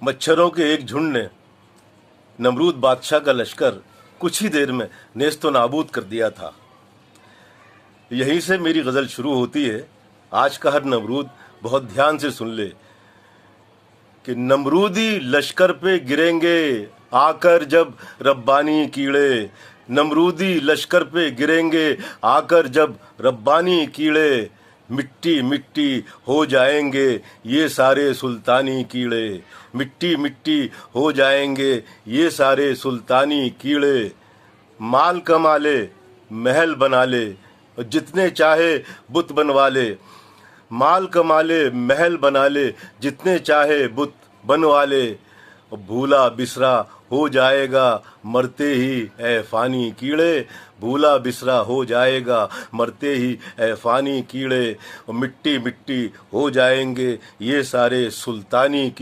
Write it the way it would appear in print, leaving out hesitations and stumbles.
मच्छरों के एक झुंड ने नमरूद बादशाह का लश्कर कुछ ही देर में नेस्तो नाबूद कर दिया था। यहीं से मेरी गज़ल शुरू होती है। आज का हर नमरूद बहुत ध्यान से सुन ले कि नमरूदी लश्कर पे गिरेंगे आकर जब रब्बानी कीड़े, नमरूदी लश्कर पे गिरेंगे आकर जब रब्बानी कीड़े, मिट्टी मिट्टी हो जाएंगे ये सारे सुल्तानी कीड़े, मिट्टी मिट्टी हो जाएंगे ये सारे सुल्तानी कीड़े। माल कमा ले महल बना ले जितने चाहे बुत बनवा ले, माल कमा ले महल बना ले जितने चाहे बुत बनवा ले, भूला बिसरा हो जाएगा मरते ही ए फानी कीड़े, भूला बिसरा हो जाएगा मरते ही ए फानी कीड़े, मिट्टी मिट्टी हो जाएंगे ये सारे सुल्तानी कीड़े।